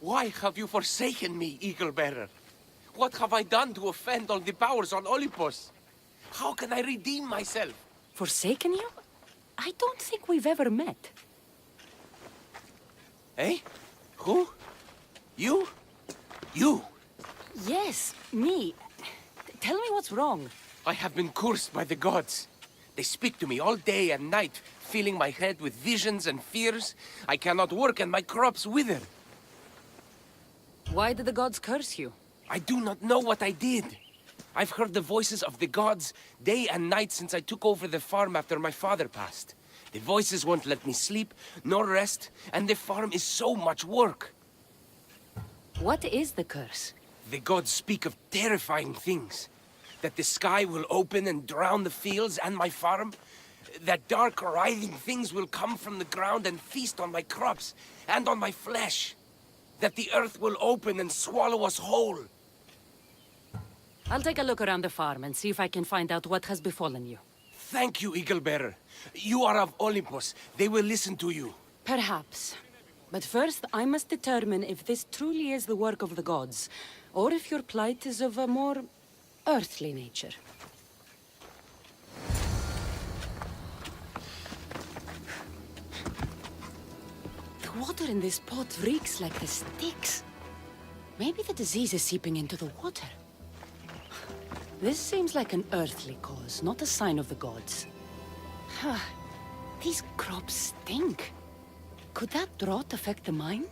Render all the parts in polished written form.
Why have you forsaken me, Eagle-Bearer? What have I done to offend all the powers on Olympus? How can I redeem myself? Forsaken you? I don't think we've ever met. Eh? Who? You? You? Yes, me. Tell me what's wrong. I have been cursed by the gods. They speak to me all day and night, filling my head with visions and fears. I cannot work and my crops wither. Why did the gods curse you? I do not know what I did. I've heard the voices of the gods day and night since I took over the farm after my father passed. The voices won't let me sleep, nor rest, and the farm is so much work. What is the curse? The gods speak of terrifying things. That the sky will open and drown the fields and my farm. That dark, writhing things will come from the ground and feast on my crops and on my flesh. That the earth will open and swallow us whole. I'll take a look around the farm and see if I can find out what has befallen you. Thank you, Eagle-Bearer. You are of Olympus. They will listen to you. Perhaps. But first, I must determine if this truly is the work of the gods, or if your plight is of a more earthly nature. The water in this pot reeks like the Styx. Maybe the disease is seeping into the water. This seems like an earthly cause, not a sign of the gods. These crops stink. Could that drought affect the mind?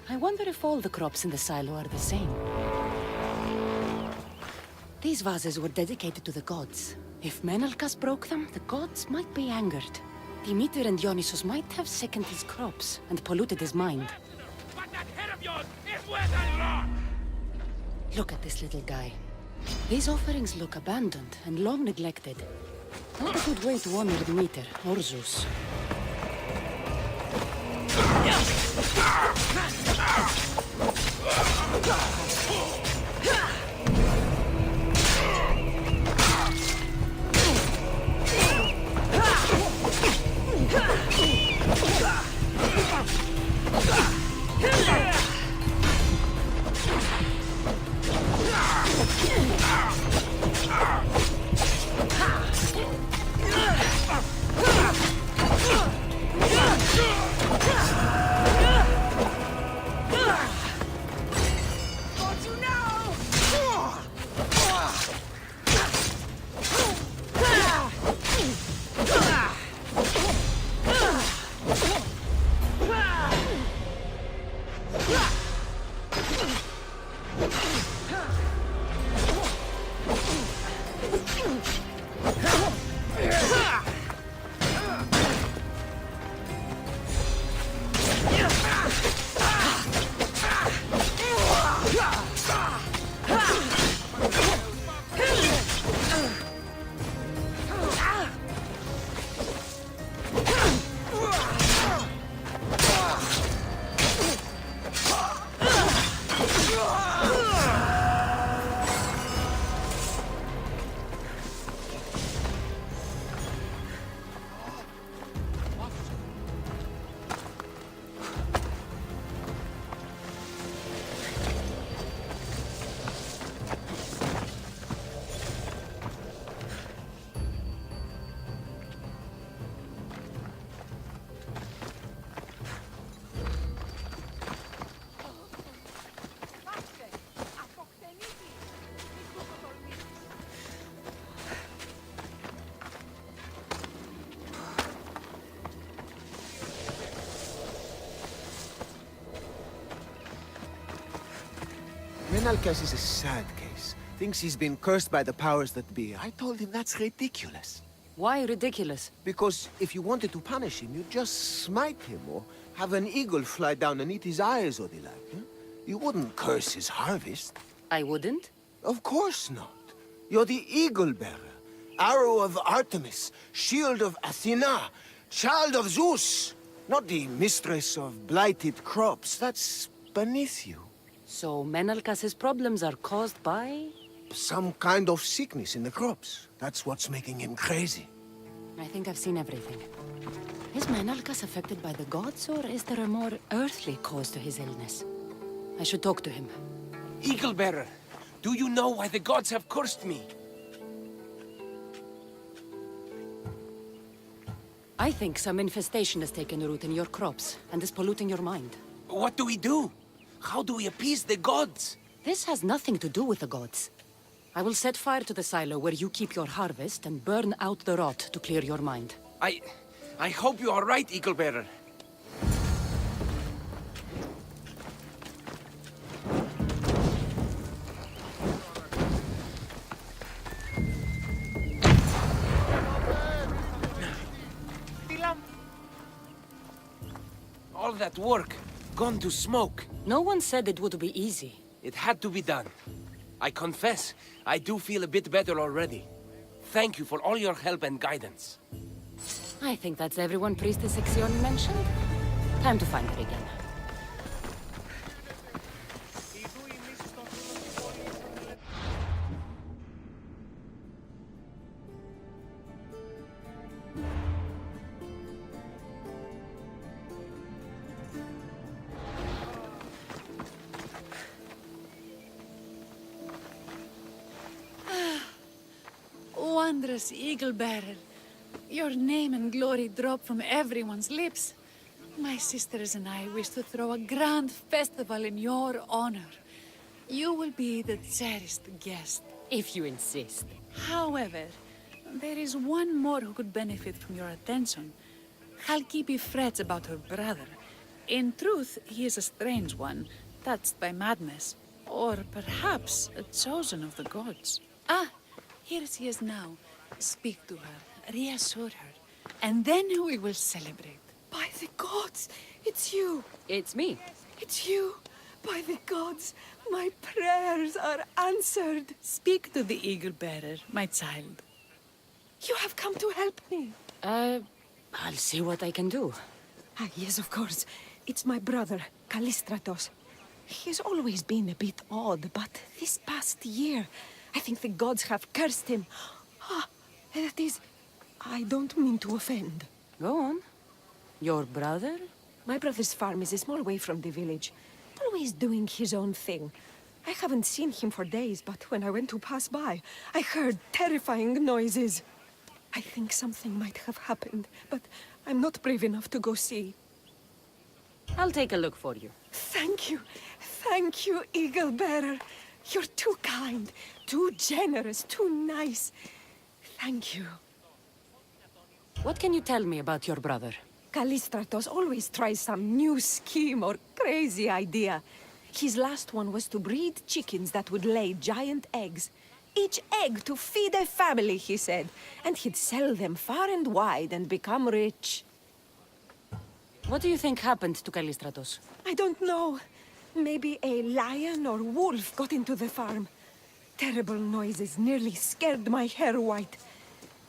I wonder if all the crops in the silo are the same. These vases were dedicated to the gods. If Menalcas broke them, the gods might be angered. Demeter and Dionysus might have sickened his crops and polluted his mind. But that head of yours is worth a lot! Look at this little guy. These offerings look abandoned and long neglected. Not a good way to honor Demeter or Zeus. Menalcas is a sad case. Thinks he's been cursed by the powers that be. I told him that's ridiculous. Why ridiculous? Because if you wanted to punish him, you'd just smite him or have an eagle fly down and eat his eyes or the like. Huh? You wouldn't curse his harvest. I wouldn't? Of course not. You're the eagle-bearer, arrow of Artemis, shield of Athena, child of Zeus, not the mistress of blighted crops. That's beneath you. So Menalcas's problems are caused by some kind of sickness in the crops. That's what's making him crazy. I think I've seen everything. Is Menalcas affected by the gods, or is there a more earthly cause to his illness? I should talk to him. Eagle Bearer, do you know why the gods have cursed me? I think some infestation has taken root in your crops and is polluting your mind. What do we do? How do we appease the gods? This has nothing to do with the gods. I will set fire to the silo where you keep your harvest and burn out the rot to clear your mind. I hope you are right, Eagle Bearer. All that work, gone to smoke. No one said it would be easy. It had to be done. I confess, I do feel a bit better already. Thank you for all your help and guidance. I think that's everyone Priestess Ixion mentioned. Time to find her again. Wondrous Eagle Bearer. Your name and glory drop from everyone's lips. My sisters and I wish to throw a grand festival in your honor. You will be the cherished guest. If you insist. However, there is one more who could benefit from your attention. Halkipi frets about her brother. In truth, he is a strange one, touched by madness. Or perhaps a chosen of the gods. Ah, here she is now. Speak to her, reassure her, and then we will celebrate. By the gods, it's you. It's me. It's you. By the gods, my prayers are answered. Speak to the Eagle Bearer, my child. You have come to help me. I'll see what I can do. Ah, yes, of course. It's my brother, Callistratos. He's always been a bit odd, but this past year, I think the gods have cursed him. Ah, that is... I don't mean to offend. Go on. Your brother? My brother's farm is a small way from the village. Always doing his own thing. I haven't seen him for days, but when I went to pass by, I heard terrifying noises. I think something might have happened, but I'm not brave enough to go see. I'll take a look for you. Thank you. Thank you, Eagle Bearer. You're too kind, too generous, too nice. Thank you. What can you tell me about your brother? Callistratos always tries some new scheme or crazy idea. His last one was to breed chickens that would lay giant eggs. Each egg to feed a family, he said. And he'd sell them far and wide and become rich. What do you think happened to Callistratos? I don't know. Maybe a lion or wolf got into the farm. Terrible noises nearly scared my hair white.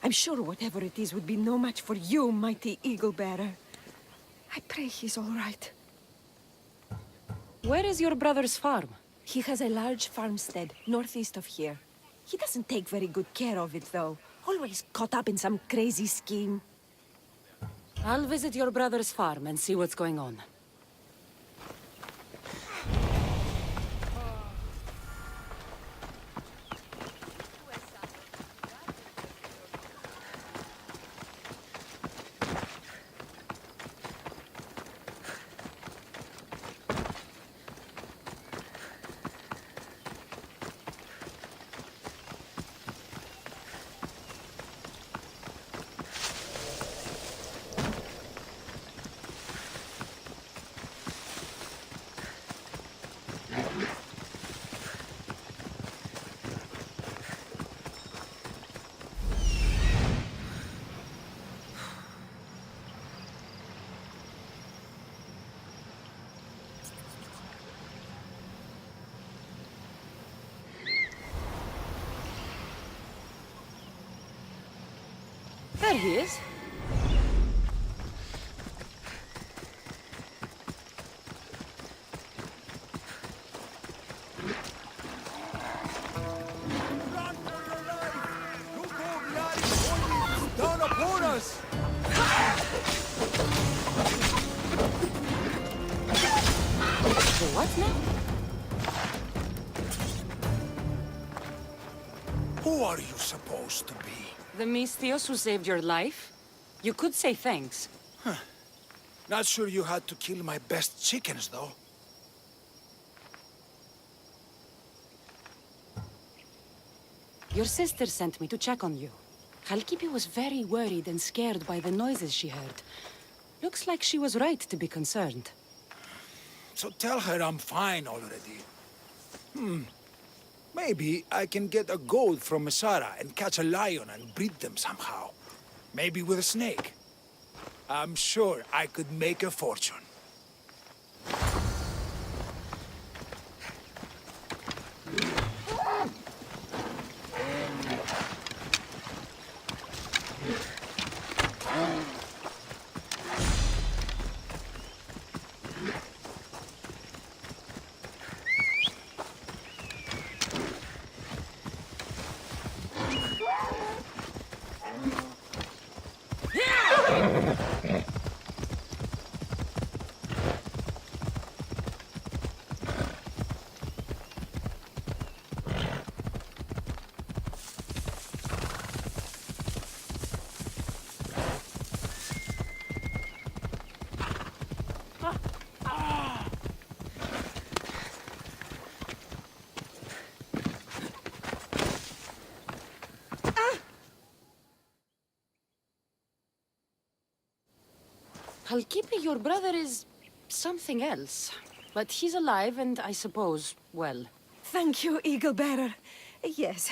I'm sure whatever it is would be no match for you, mighty Eagle Bearer. I pray he's all right. Where is your brother's farm? He has a large farmstead northeast of here. He doesn't take very good care of it, though. Always caught up in some crazy scheme. I'll visit your brother's farm and see what's going on. There he is. us! What now? Who are you supposed to be? The Mystios who saved your life? You could say thanks. Not sure you had to kill my best chickens, though. Your sister sent me to check on you. Halkipi was very worried and scared by the noises she heard. Looks like she was right to be concerned. So tell her I'm fine already. Maybe I can get a gold from Masara and catch a lion and breed them somehow. Maybe with a snake. I'm sure I could make a fortune. Halkipi, your brother is something else. But he's alive and I suppose, well. Thank you, Eagle Bearer. Yes,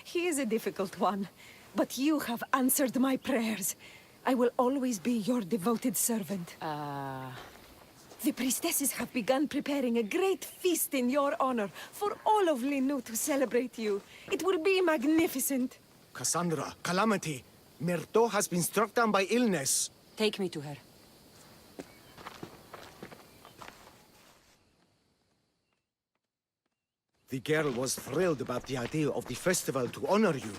he is a difficult one. But you have answered my prayers. I will always be your devoted servant. The priestesses have begun preparing a great feast in your honor for all of Linu to celebrate you. It will be magnificent. Cassandra, Calamity, Myrto has been struck down by illness. Take me to her. The girl was thrilled about the idea of the festival to honor you.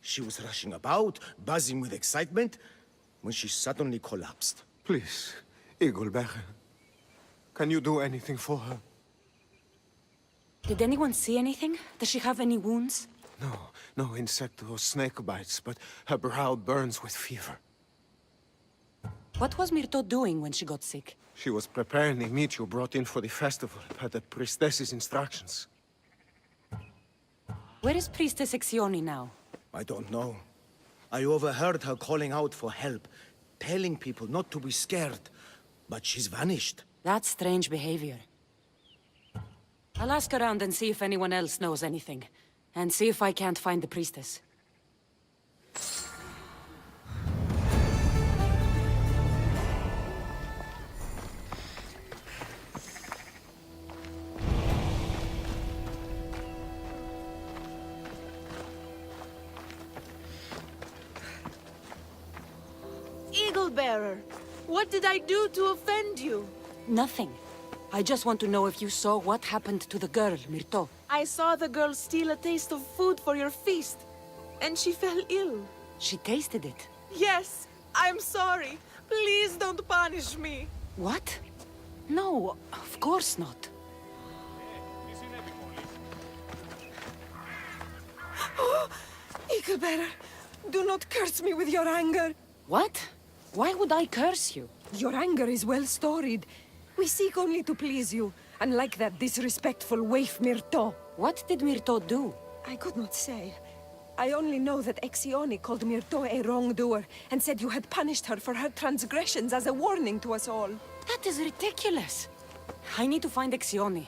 She was rushing about, buzzing with excitement, when she suddenly collapsed. Please, Eagle Bearer. Can you do anything for her? Did anyone see anything? Does she have any wounds? No insect or snake bites, but her brow burns with fever. What was Myrto doing when she got sick? She was preparing a meat you brought in for the festival, per the priestess's instructions. Where is Priestess Exioni now? I don't know. I overheard her calling out for help, telling people not to be scared, but she's vanished. That's strange behavior. I'll ask around and see if anyone else knows anything. And see if I can't find the priestess. Eagle Bearer, what did I do to offend you? Nothing. I just want to know if you saw what happened to the girl, Myrto. I saw the girl steal a taste of food for your feast, and she fell ill. She tasted it. Yes, I'm sorry. Please don't punish me. What? No, of course not. Eagle Bearer, do not curse me with your anger. What? Why would I curse you? Your anger is well storied. We seek only to please you, unlike that disrespectful waif Myrto. What did Myrto do? I could not say. I only know that Exioni called Myrto a wrongdoer and said you had punished her for her transgressions as a warning to us all. That is ridiculous. I need to find Exioni.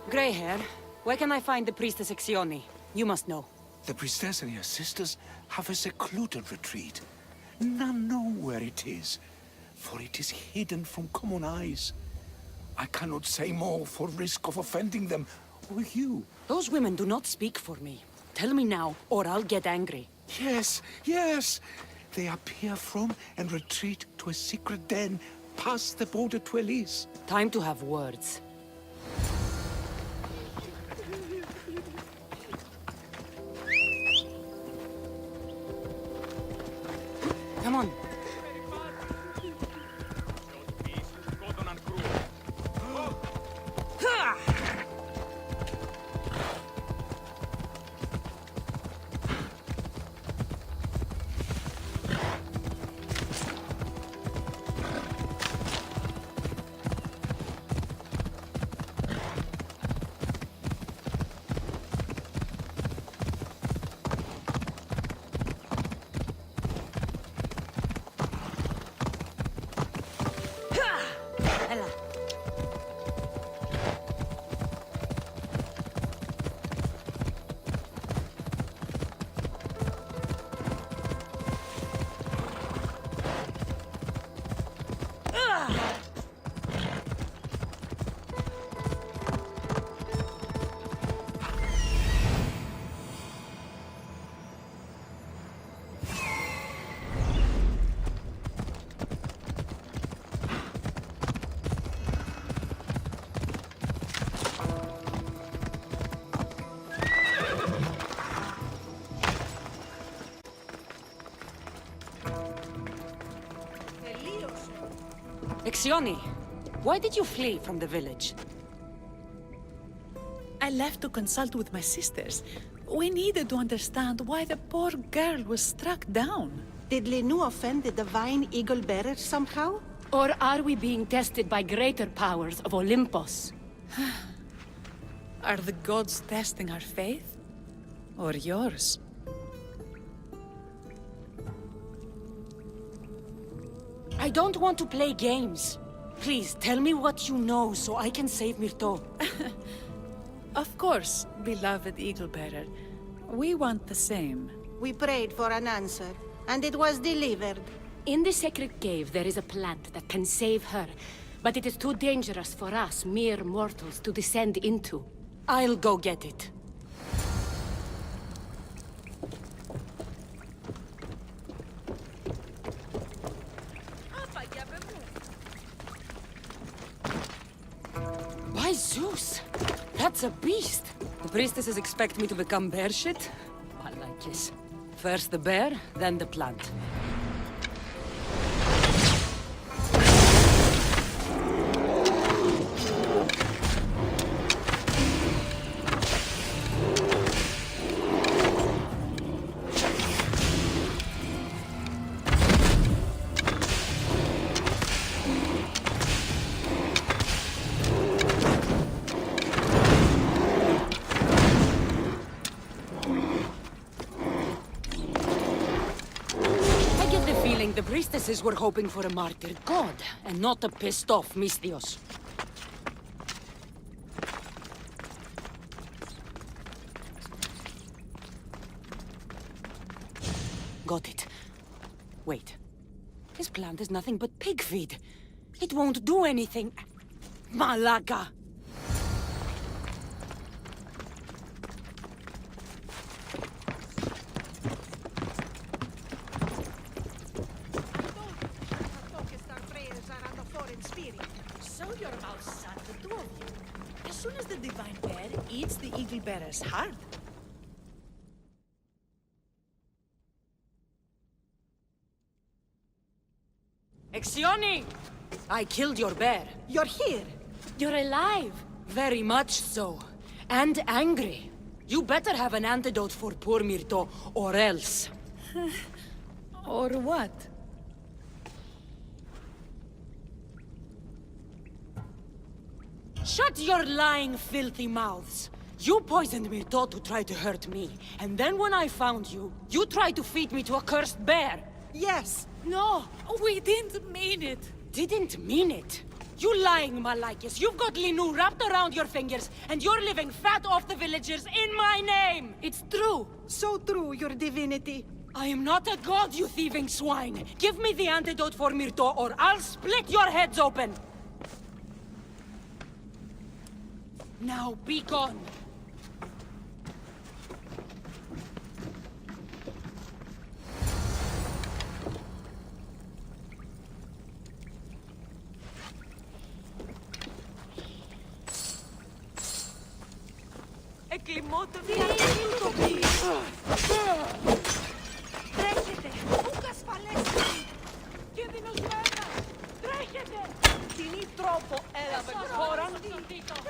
Grey hair, where can I find the priestess Exioni? You must know. The priestess and her sisters have a secluded retreat. None know where it is, for it is hidden from common eyes. I cannot say more for risk of offending them, or you. Those women do not speak for me. Tell me now, or I'll get angry. Yes, yes. They appear from and retreat to a secret den past the border to Elise. Time to have words. Come on. Exioni, why did you flee from the village? I left to consult with my sisters. We needed to understand why the poor girl was struck down. Did Lenu offend the divine eagle bearer somehow? Or are we being tested by greater powers of Olympus? Are the gods testing our faith? Or yours? I don't want to play games. Please, tell me what you know so I can save Myrto. Of course, beloved eagle bearer. We want the same. We prayed for an answer, and it was delivered. In the sacred cave, there is a plant that can save her, but it is too dangerous for us, mere mortals, to descend into. I'll go get it. By Zeus! That's a beast! The priestesses expect me to become bear shit? I like this. First the bear, then the plant. The priestesses were hoping for a martyred god, and not a pissed-off Mystios. Got it. Wait. This plant is nothing but pig feed. It won't do anything. Malaka! So your mouth shut, the two of you. As soon as the divine bear eats the eagle bearer's heart. Exioni! I killed your bear. You're here. You're alive. Very much so. And angry. You better have an antidote for poor Myrto, or else. Or what? Shut your lying, filthy mouths! You poisoned Myrto to try to hurt me, and then when I found you, you tried to feed me to a cursed bear! Yes. No! We didn't mean it! Didn't mean it! You lying Malakis! You've got Linu wrapped around your fingers, and you're living fat off the villagers in my name! It's true! So true, your divinity. I am not a god, you thieving swine! Give me the antidote for Myrto, or I'll split your heads open! Now be gone! Εκλιμώτο διαδίκτυο. Τρέχετε! Ούκ ασφαλές! Purtroppo è la ancora andito.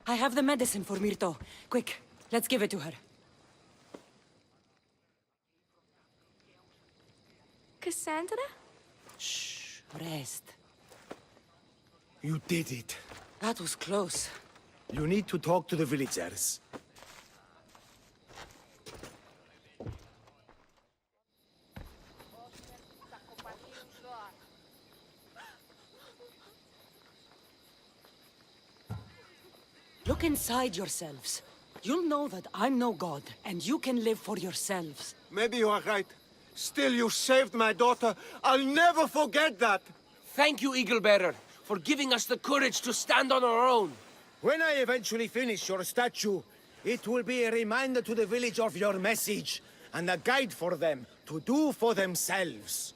I have the medicine for Myrto. Quick, let's give it to her. Cassandra? Shh, rest. You did it. That was close. You need to talk to the villagers. Look inside yourselves. You'll know that I'm no god, and you can live for yourselves. Maybe you are right. Still, you saved my daughter. I'll never forget that. Thank you, Eagle Bearer, for giving us the courage to stand on our own. When I eventually finish your statue, it will be a reminder to the village of your message, and a guide for them to do for themselves.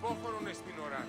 υπόχωρον στην ώρα.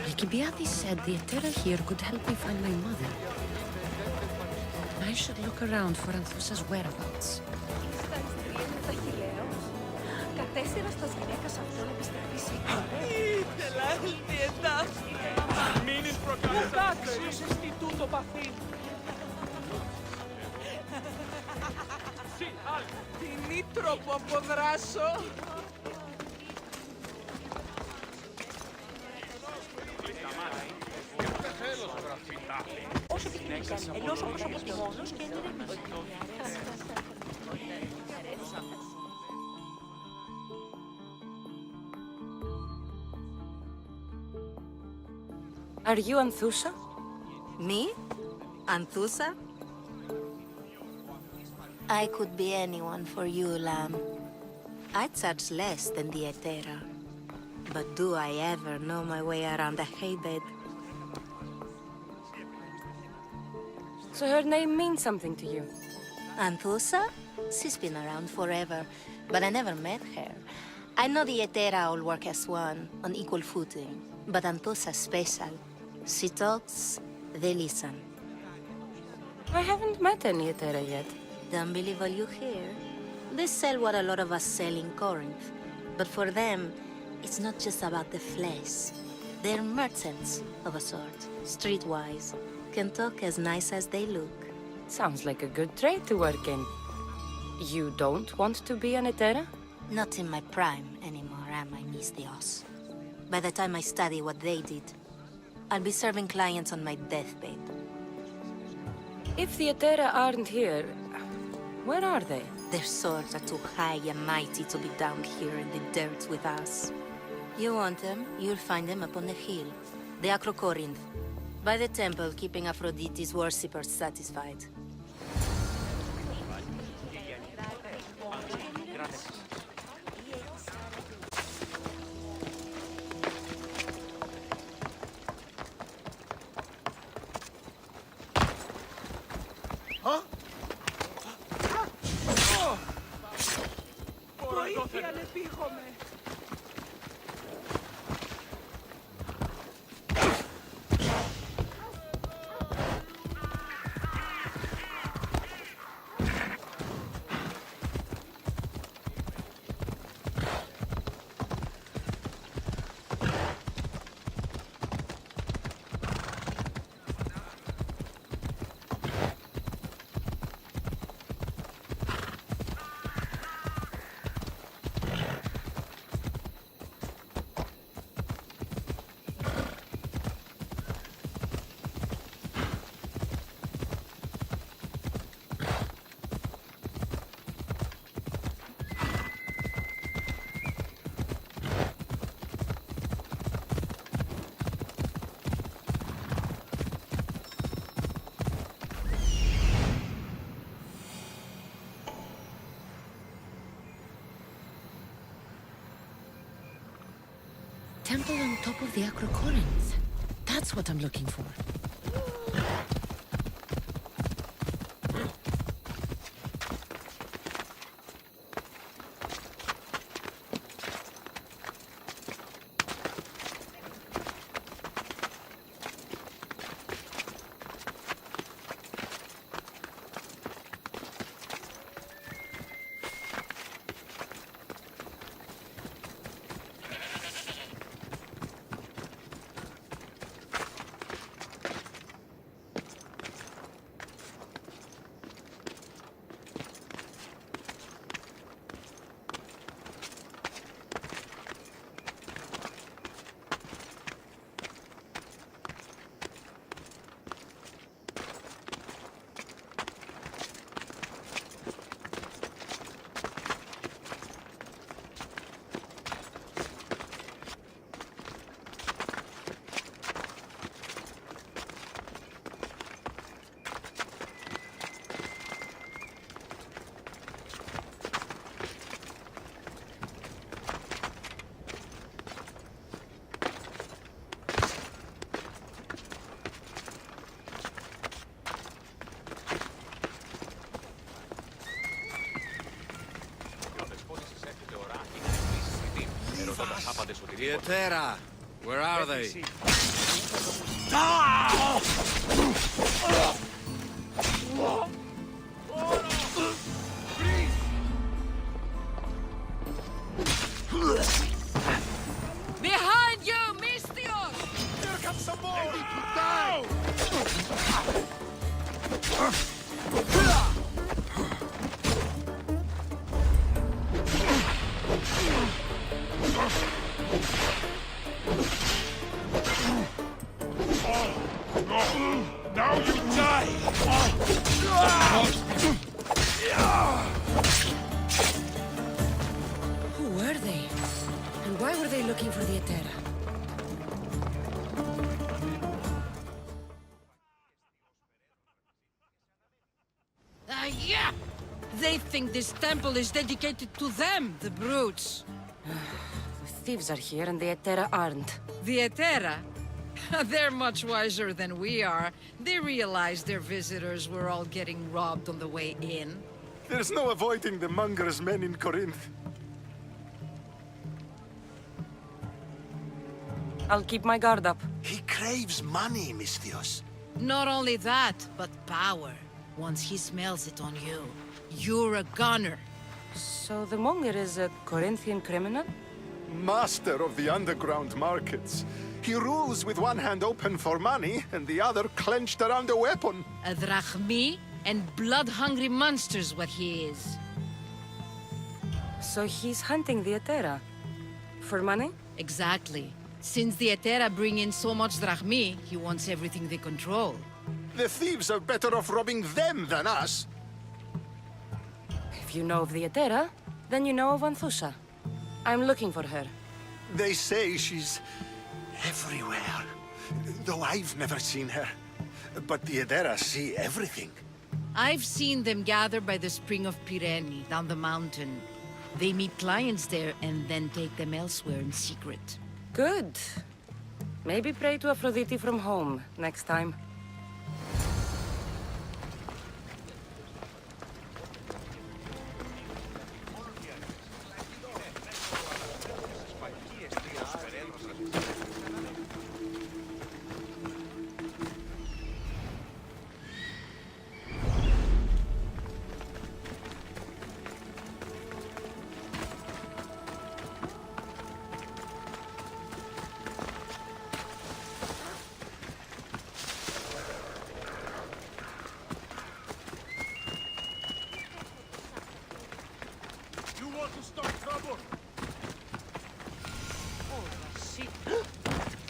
Alcibiades said the Etera here could help me find my mother. I should look around for Anthusa's whereabouts. Μην προκαλείς αυτές τι τούτο παθήν. Τι νήτρο που αποδράσω. Όσο πιθανόν, ενώ όπως αποκοιμόνος και ενηρεμείς. Are you Anthusa? Me? Anthusa? I could be anyone for you, Lamb. I charge less than the Etera. But do I ever know my way around a haybed? So her name means something to you? Anthusa? She's been around forever, but I never met her. I know the Etera all work as one, on equal footing. But Anthusa's special. She talks, they listen. I haven't met any Etera yet. Don't believe all you hear. They sell what a lot of us sell in Corinth. But for them, it's not just about the flesh. They're merchants, of a sort, streetwise. Can talk as nice as they look. Sounds like a good trade to work in. You don't want to be an Etera? Not in my prime anymore, am I, Miss Dios? By the time I study what they did, I'll be serving clients on my deathbed. If the Etera aren't here, where are they? Their swords are too high and mighty to be down here in the dirt with us. You want them, you'll find them up on the hill. The Acrocorinth. By the temple, keeping Aphrodite's worshippers satisfied. Βοήθεια, ανεπίχομαι. Temple on top of the Acrocorinth. That's what I'm looking for. Vietera, where are they? Behind you, Mistios! Here comes some more! Ready to die! Now you die! Who were they? And why were they looking for the Etera? Yeah! They think this temple is dedicated to them, the brutes. The thieves are here and the Etera aren't. The Etera? They're much wiser than we are. They realized their visitors were all getting robbed on the way in. There's no avoiding the monger's men in Corinth. I'll keep my guard up. He craves money, Mistios. Not only that, but power. Once he smells it on you, you're a gunner. So the monger is a Corinthian criminal? Master of the underground markets. He rules with one hand open for money and the other clenched around a weapon. A drachmi and blood-hungry monster's what he is. So he's hunting the Etera? For money? Exactly. Since the Etera bring in so much drachmi, he wants everything they control. The thieves are better off robbing them than us. If you know of the Etera, then you know of Anthusha. I'm looking for her. They say she's everywhere, though I've never seen her. But the Edera see everything. I've seen them gather by the spring of Pireni, down the mountain. They meet clients there and then take them elsewhere in secret. Good. Maybe pray to Aphrodite from home next time.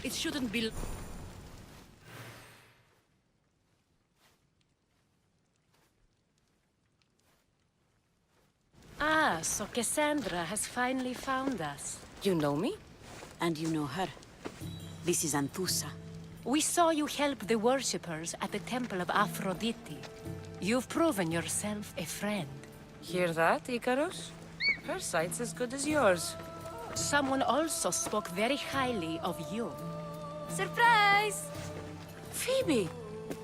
It shouldn't be... Ah, so Cassandra has finally found us. You know me? And you know her. This is Anthusa. We saw you help the worshippers at the Temple of Aphrodite. You've proven yourself a friend. Hear that, Icarus? Her sight's as good as yours. Someone also spoke very highly of you. Surprise! Phoebe!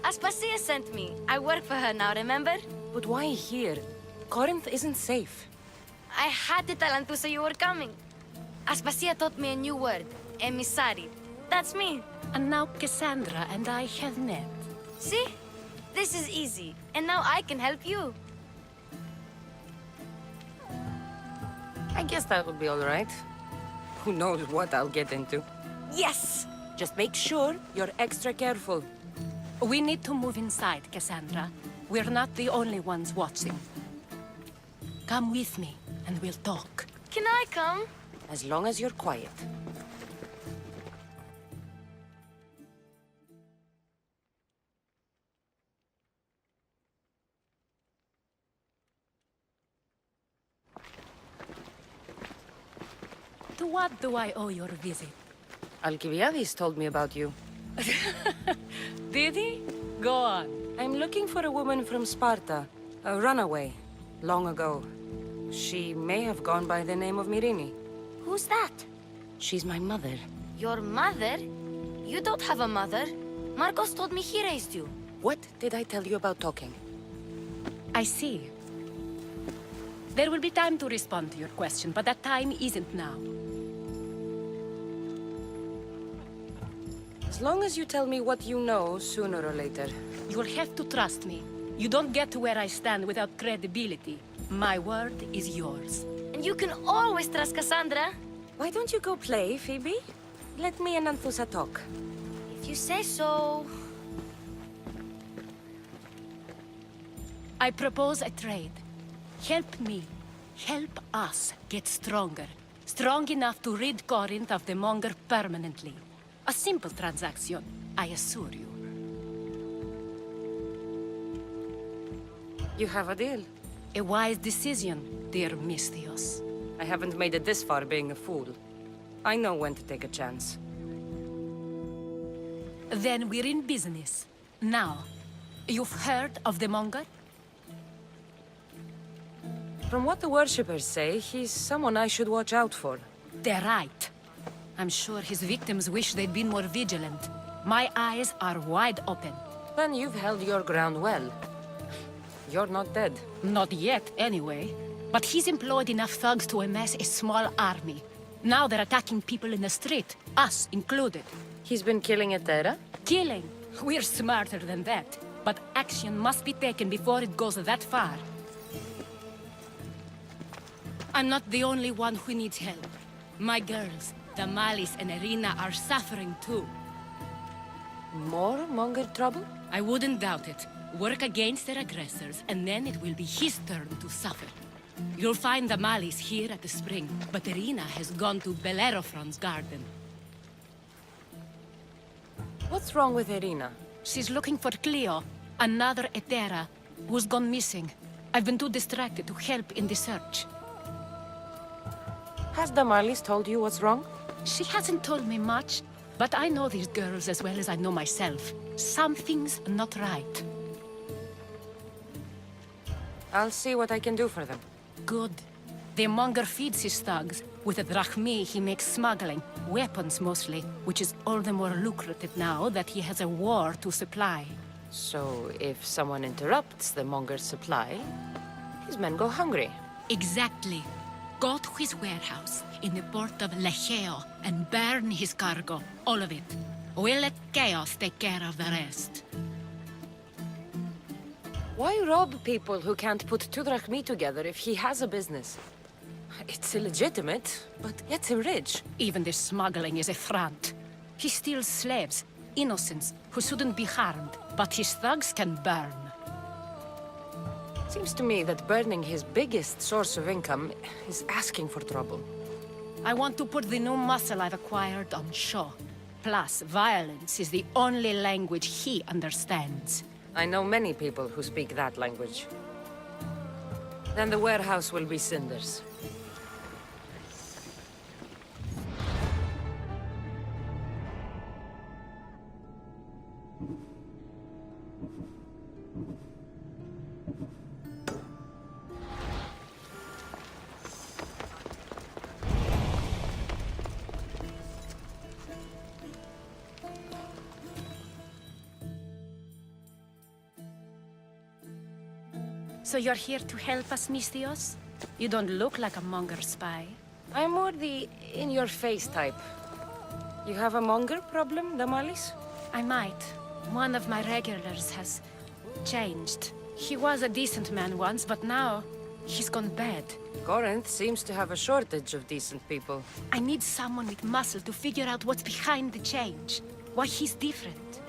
Aspasia sent me. I work for her now, remember? But why here? Corinth isn't safe. I had to tell Anthusa you were coming. Aspasia taught me a new word. Emissary. That's me. And now Cassandra and I have met. See? This is easy. And now I can help you. I guess that would be all right. Who knows what I'll get into. Yes! Just make sure you're extra careful. We need to move inside, Cassandra. We're not the only ones watching. Come with me, and we'll talk. Can I come? As long as you're quiet. To what do I owe your visit? Alcibiades told me about you. Did he? Go on. I'm looking for a woman from Sparta. A runaway. Long ago. She may have gone by the name of Myrine. Who's that? She's my mother. Your mother? You don't have a mother. Marcos told me he raised you. What did I tell you about talking? I see. There will be time to respond to your question, but that time isn't now. As long as you tell me what you know, sooner or later. You'll have to trust me. You don't get to where I stand without credibility. My word is yours. And you can always trust Cassandra. Why don't you go play, Phoebe? Let me and Anthusa talk. If you say so. I propose a trade. Help me. Help us get stronger. Strong enough to rid Corinth of the Monger permanently. A simple transaction, I assure you. You have a deal. A wise decision, dear Misthios. I haven't made it this far being a fool. I know when to take a chance. Then we're in business. Now, you've heard of the Monger? From what the worshippers say, he's someone I should watch out for. They're right. I'm sure his victims wish they'd been more vigilant. My eyes are wide open. Then you've held your ground well. You're not dead. Not yet, anyway. But he's employed enough thugs to amass a small army. Now they're attacking people in the street, us included. He's been killing at Terra? Killing? We're smarter than that. But action must be taken before it goes that far. I'm not the only one who needs help. My girls, Damalis and Irina, are suffering too. More Monger trouble? I wouldn't doubt it. Work against their aggressors, and then it will be his turn to suffer. You'll find Damalis here at the spring, but Irina has gone to Bellerophon's garden. What's wrong with Irina? She's looking for Cleo, another Etera, who's gone missing. I've been too distracted to help in the search. Has Damalis told you what's wrong? She hasn't told me much, but I know these girls as well as I know myself. Something's not right. I'll see what I can do for them. Good. The Monger feeds his thugs. With the drachmi, he makes smuggling. Weapons, mostly, which is all the more lucrative now that he has a war to supply. So, if someone interrupts the Monger's supply, his men go hungry. Exactly. Go to his warehouse in the port of Lecheo and burn his cargo, all of it. We'll let chaos take care of the rest. Why rob people who can't put 2 drachmi together if he has a business? It's illegitimate, but gets him rich. Even the smuggling is a front. He steals slaves, innocents, who shouldn't be harmed, but his thugs can burn. Seems to me that burning his biggest source of income is asking for trouble. I want to put the new muscle I've acquired on show. Plus, violence is the only language he understands. I know many people who speak that language. Then the warehouse will be cinders. So you're here to help us, Misthios? You don't look like a Monger spy. I'm more the in-your-face type. You have a Monger problem, Damalis? I might. One of my regulars has changed. He was a decent man once, but now he's gone bad. Corinth seems to have a shortage of decent people. I need someone with muscle to figure out what's behind the change. Why he's different.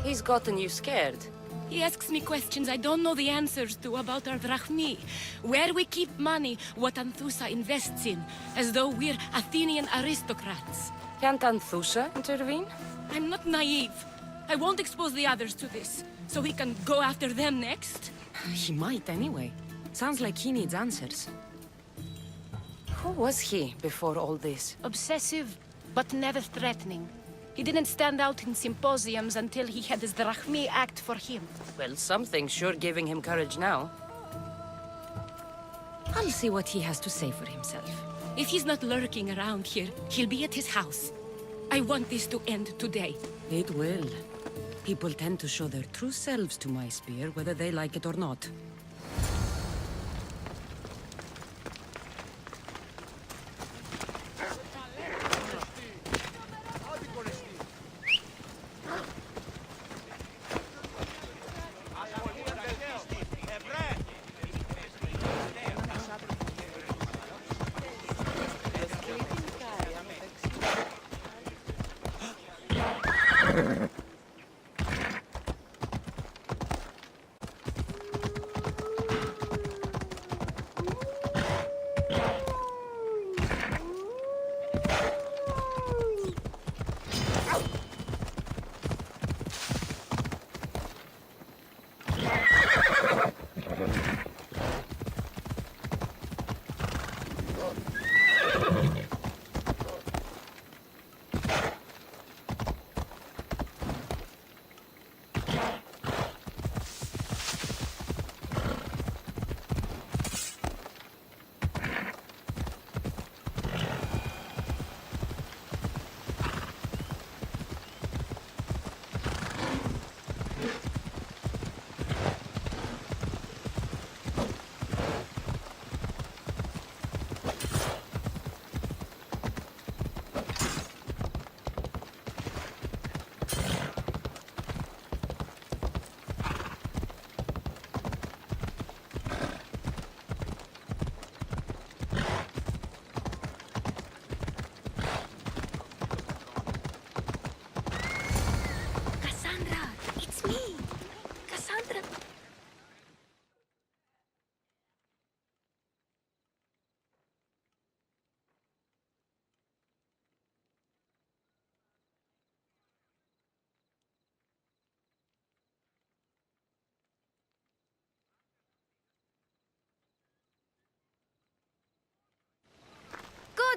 He's gotten you scared. He asks me questions I don't know the answers to about our drachmi. Where we keep money, what Anthusa invests in. As though we're Athenian aristocrats. Can't Anthusa intervene? I'm not naive. I won't expose the others to this. So he can go after them next? He might anyway. Sounds like he needs answers. Who was he before all this? Obsessive, but never threatening. He didn't stand out in symposiums until he had his drachmi act for him. Well, something's sure giving him courage now. I'll see what he has to say for himself. If he's not lurking around here, he'll be at his house. I want this to end today. It will. People tend to show their true selves to my spear, whether they like it or not.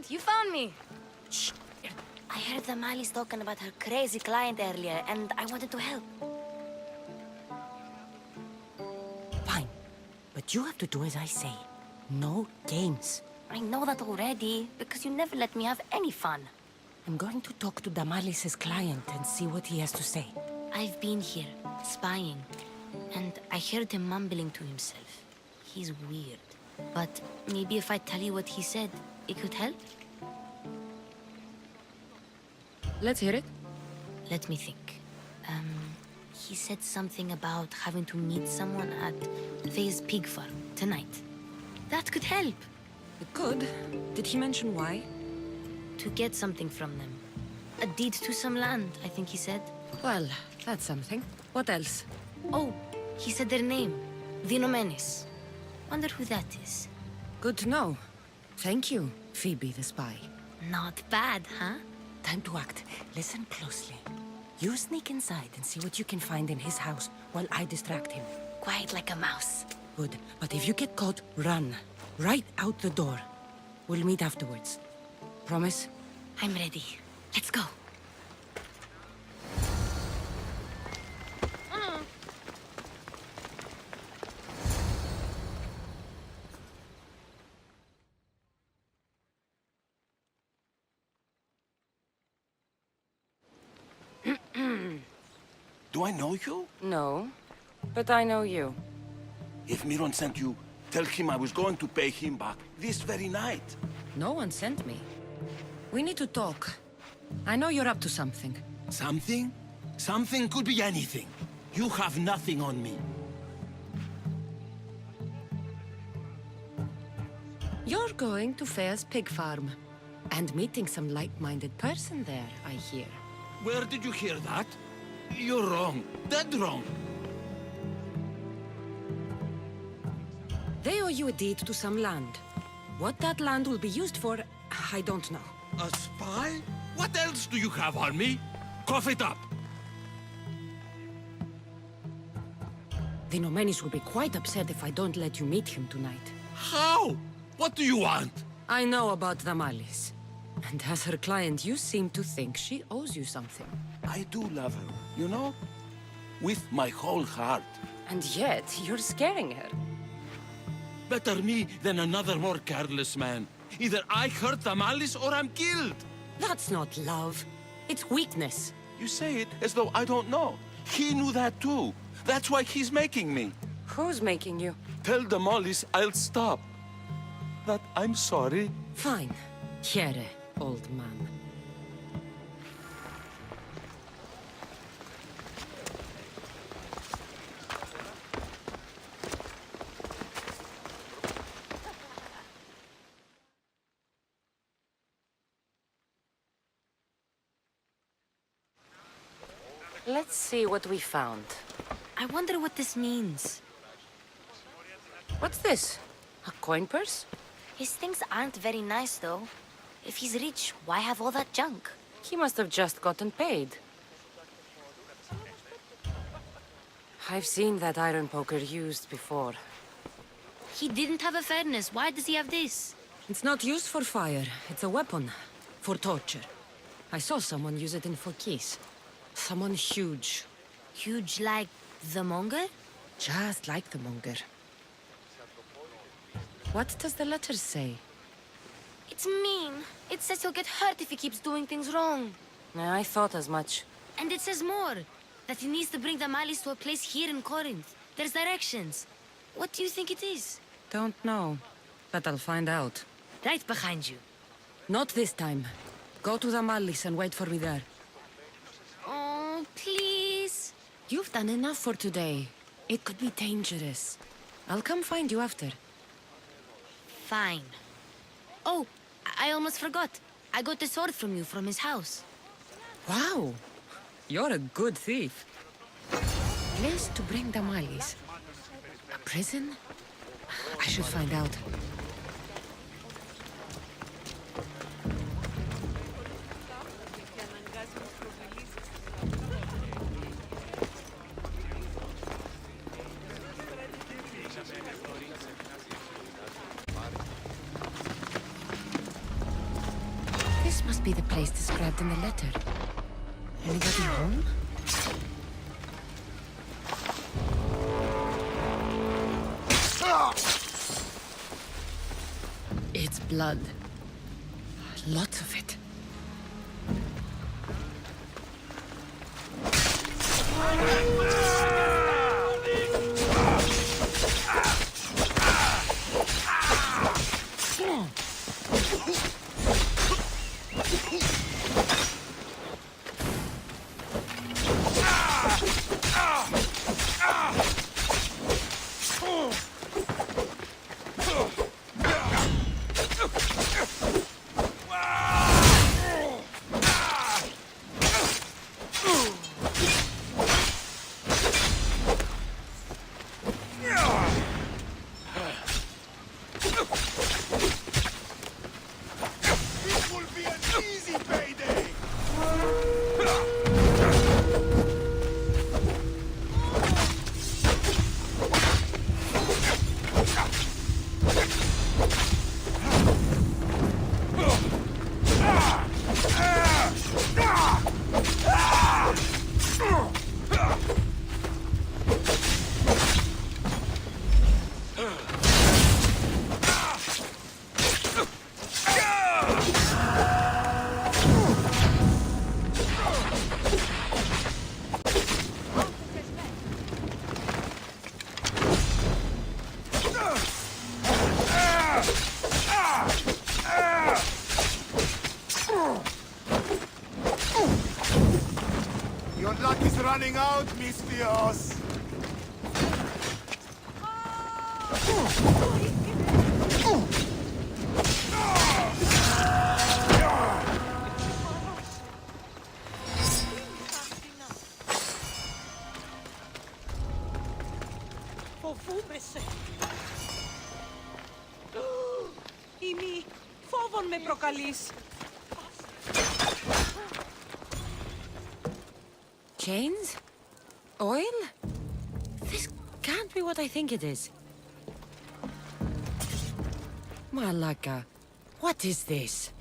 good. You found me. Shh. I heard the Mali's talking about her crazy client earlier, and I wanted to help. Fine. But you have to do as I say. No games. I know that already, because you never let me have any fun. I'm going to talk to Damalis's client and see what he has to say. I've been here, spying, and I heard him mumbling to himself. He's weird. But maybe if I tell you what he said, it could help? Let's hear it. Let me think. He said something about having to meet someone at Faye's pig farm tonight. That could help. It could. Did he mention why? To get something from them. A deed to some land, I think he said. Well, that's something. What else? Oh, he said their name. The Nomenes. Wonder who that is. Good to know. Thank you, Phoebe the spy. Not bad, huh? Time to act. Listen closely. You sneak inside and see what you can find in his house while I distract him. Quiet like a mouse. Good. But if you get caught, run. Right out the door. We'll meet afterwards. Promise? I'm ready. Let's go. Do I know you? No, but I know you. If Miron sent you, tell him I was going to pay him back this very night. No one sent me. We need to talk. I know you're up to something. Something? Something could be anything. You have nothing on me. You're going to Faye's pig farm. And meeting some like-minded person there, I hear. Where did you hear that? You're wrong. Dead wrong. They owe you a deed to some land. What that land will be used for, I don't know. A spy? What else do you have on me? Cough it up. The Nomenis will be quite upset if I don't let you meet him tonight. How? What do you want? I know about Damalis. And as her client, you seem to think she owes you something. I do love her, you know? With my whole heart. And yet, you're scaring her. Better me than another more careless man. Either I hurt Damalis or I'm killed. That's not love. It's weakness. You say it as though I don't know. He knew that too. That's why he's making me. Who's making you? Tell Damalis I'll stop. That I'm sorry. Fine. Here, old man. Let's see what we found. I wonder what this means. What's this? A coin purse? His things aren't very nice, though. If he's rich, why have all that junk? He must have just gotten paid. I've seen that iron poker used before. He didn't have a furnace. Why does he have this? It's not used for fire. It's a weapon. For torture. I saw someone use it in Phokis. Someone huge. Huge like the Monger? Just like the Monger. What does the letter say? It's mean. It says he'll get hurt if he keeps doing things wrong. I thought as much. And it says more. That he needs to bring the Malis to a place here in Corinth. There's directions. What do you think it is? Don't know. But I'll find out. Right behind you. Not this time. Go to the Malis and wait for me there. Oh, please. You've done enough for today. It could be dangerous. I'll come find you after. Fine. Oh, I almost forgot. I got the sword from you from his house. Wow. You're a good thief. Place to bring the Malis. A prison? I should find out. This must be the place described in the letter. Anybody home? It's blood. Lots of it. This will be an easy payday! Your luck is running out, Mistios! Φοβούμαι Ήμι, φόβον με προκαλείς. Chains? Oil? This can't be what I think it is. Malaka, what is this?